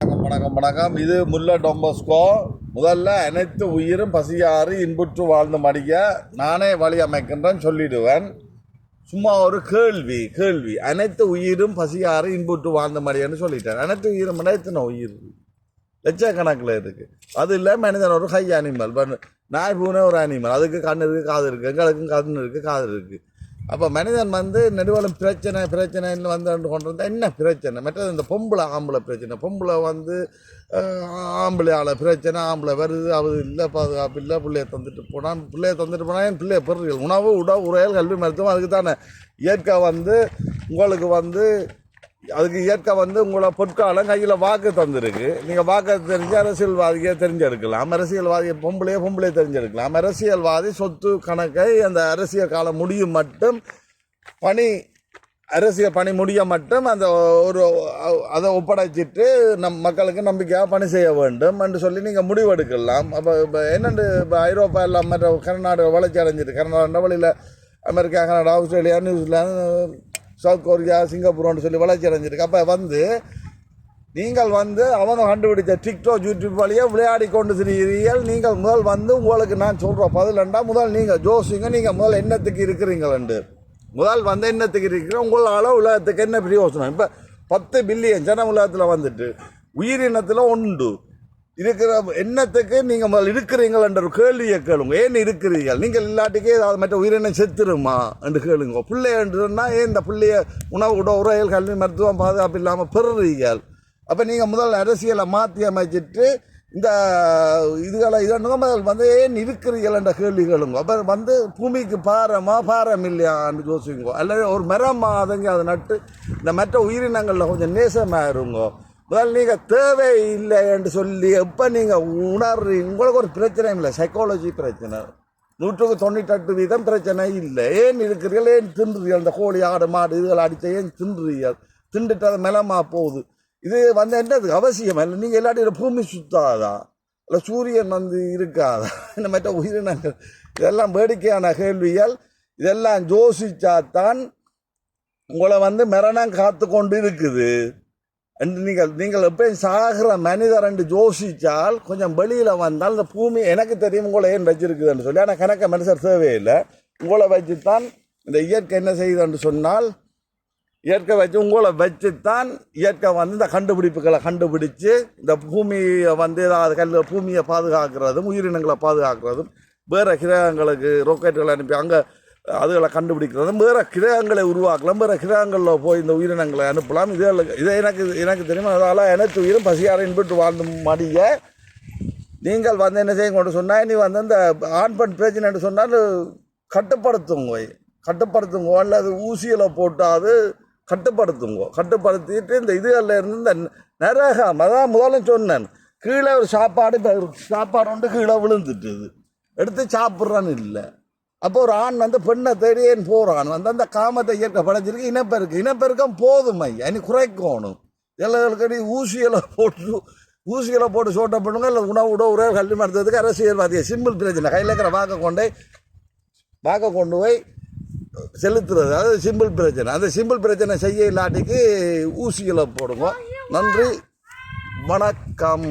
வணக்கம். இது முல்லை டொம்பஸ்கோ. முதல்ல அனைத்து உயிரும் பசியாறு இன்புற்று வாழ்ந்து மடிய நானே வழி அமைக்கின்றேன் சொல்லிடுவேன். சும்மா ஒரு கேள்வி அனைத்து உயிரும் பசியாறு இன்புற்று வாழ்ந்து மடியன்னு சொல்லிட்டேன். அனைத்து உயிரும் எத்தனை உயிர் லட்சக்கணக்கில் இருக்குது. அது இல்லை மனிதன் ஒரு ஹை அனிமல், நாய் பூனை ஒரு அனிமல். அதுக்கு கண் இருக்குது, காது இருக்குது. எங்களுக்கும் கண் இருக்குது, காது இருக்குது. அப்போ மனிதன் நெடுவலும் பிரச்சனைன்னு கொண்டு வந்தால் என்ன பிரச்சனை? மற்றது இந்த ஆம்பளை பிரச்சனை. பொம்பளை ஆம்பளையால் பிரச்சனை, ஆம்பளை வருது, அது இல்லை, பாதுகாப்பு இல்லை, பிள்ளையை தந்துட்டு போனால் என் பிள்ளையை பெறுறீர்கள். உணவு உரையல் கல்வி மருத்துவம். அதுக்கு தானே இயற்கை உங்களுக்கு அதுக்கு இயற்கை உங்களை பொற்காலம் கையில் வாக்கு தந்துருக்கு. நீங்கள் வாக்கு தெரிஞ்சு அரசியல்வாதியை தெரிஞ்செடுக்கலாம். அரசியல்வாதியை பொம்பளையே தெரிஞ்செடுக்கலாம். அரசியல்வாதி சொத்து கணக்கை அந்த அரசியல் காலம் முடியும் மட்டும் அரசியல் பணி முடிய மட்டும் அந்த அதை ஒப்படைச்சிட்டு மக்களுக்கு நம்பிக்கையாக பணி செய்ய வேண்டும் என்று சொல்லி நீங்கள் முடிவெடுக்கலாம். இப்போ என்னென்று இப்போ ஐரோப்பா எல்லாம் மற்ற கர்நாடகா வளர்ச்சி அடைஞ்சிட்டு, கர்நாடகா வழியில் America, Canada, Australia, New Zealand, south Korea, சிங்கப்பூர்னு சொல்லி வளர்ச்சி அடைஞ்சிருக்கு. அப்போ நீங்கள் அவங்க கண்டுபிடிச்ச டிக்டாக், யூடியூப் வழியாக விளையாடி கொண்டு திரிகிறீர்கள். நீங்கள் முதல் உங்களுக்கு நான் சொல்கிற பதிலண்டா, முதல் நீங்கள் ஜோசிங்க, நீங்கள் முதல் என்னத்துக்கு இருக்கிறீங்களண்டு. முதல் என்னத்துக்கு இருக்கிற உங்களால் உலகத்துக்கு என்ன பிரயோசனம்? இப்போ 10 பில்லியன் ஜன உலகத்தில் உயிரினத்தில் உண்டு இருக்கிற எண்ணத்துக்கு நீங்கள் முதல் இருக்கிறீங்களன்ற ஒரு கேள்வியை கேளுங்க. ஏன் இருக்கிறீர்கள்? நீங்கள் இல்லாட்டிக்கே ஏதாவது மற்ற உயிரினம் செத்துருமா என்று கேளுங்க. பிள்ளைன்னா ஏன் இந்த பிள்ளைய உணவு உரையல் கல்வி மருத்துவம் பாதுகாப்பு இல்லாமல் பெறுறீர்கள்? அப்போ நீங்கள் முதல் அரசியலை மாற்றி அமைச்சிட்டு இந்த இதுகளை முதல் ஏன் இருக்கிறீர்கள் என்ற கேள்வி கேளுங்க. அப்போ பூமிக்கு பாரம் இல்லையான்னு யோசிங்க. அல்லது ஒரு மரம் அதங்க அதை நட்டு இந்த மற்ற உயிரினங்களில் கொஞ்சம் நேசமாக இருங்க. முதல் நீங்கள் தேவை இல்லை என்று சொல்லி எப்போ நீங்கள் உணர்றீங்க, உங்களுக்கு ஒரு பிரச்சனையும் இல்லை. சைக்காலஜி பிரச்சனை 198% பிரச்சனை இல்லை. ஏன் இருக்கிறீர்கள்? ஏன் தின்றுறீர்கள்? இந்த கோழி, ஆடு, மாடு இதுகளை அடித்த ஏன் தின்றுறீர்கள்? திண்டுட்டு அதை மெலமாக போகுது. இது என்னது அவசியம் இல்லை. நீங்கள் எல்லாத்தையும் பூமி சுத்தாதா? இல்லை சூரியன் இருக்காதா? இந்த மற்ற உயிரினங்கள் இதெல்லாம் வேடிக்கையான கேள்விகள். இதெல்லாம் யோசிச்சாத்தான் உங்களை மரணம் காத்து கொண்டு இருக்குது. நீங்கள் எப்பயும் சாகிற மனிதர் என்று யோசித்தால் கொஞ்சம் வெளியில் வந்தால் இந்த பூமி எனக்கு தெரியும் உங்களை ஏன் வச்சிருக்குதுன்னு சொல்லி. ஆனால் கணக்க மனுஷர் தேவையில்லை. உங்களை வச்சுத்தான் இந்த இயற்கை என்ன செய்யுதுன்னு சொன்னால், இயற்கை உங்களை வச்சுத்தான் இயற்கை இந்த கண்டுபிடிப்புகளை கண்டுபிடிச்சு இந்த பூமியை ஏதாவது பூமியை பாதுகாக்கிறதும் உயிரினங்களை பாதுகாக்கிறதும் வேறு கிரகங்களுக்கு ராக்கெட்டுகளை அனுப்பி அங்கே அதுகளை கண்டுபிடிக்கிறதும் வேறு கிரகங்களை உருவாக்கலாம். வேறு கிரகங்களில் போய் இந்த உயிரினங்களை அனுப்பலாம். இதை எனக்கு தெரியும். அதனால் அனைத்து உயிரும் பசியார இன்புற்று வாழ்ந்து மடிய நீங்கள் என்ன செய்ய கொண்டு சொன்னால், நீ இந்த ஆண் பெண் பிரச்சனை சொன்னால் கட்டுப்படுத்துங்க அல்லது ஊசியில் போட்டாது கட்டுப்படுத்திட்டு இந்த இதுகளில் இருந்து இந்த நரகம், அதான் முதல்ல சொன்னேன், கீழே ஒரு சாப்பாடு ஒன்று கீழே விழுந்துட்டுது, எடுத்து சாப்பிட்றான்னு இல்லை. அப்போ ஒரு ஆண் பெண்ணை தேடியேன்னு போகிறான். அந்த காமத்தை இயற்கை படைச்சிருக்கு. இனப்பெருக்கம் போதுமை இனி குறைக்கணும். எல்லாருக்கடி ஊசியில் போட்டு சோட்டை பண்ணுங்க. இல்லை உணவு கல்வி மருத்துவத்துக்கு அரசியல்வாதியை சிம்பிள் பிரச்சனை கையில் இருக்கிற வாக்க கொண்டு போய் செலுத்துறது, அது சிம்பிள் பிரச்சனை. அந்த சிம்பிள் பிரச்சனை செய்ய இல்லாட்டிக்கு ஊசிகளை போடுங்க. நன்றி, வணக்கம்.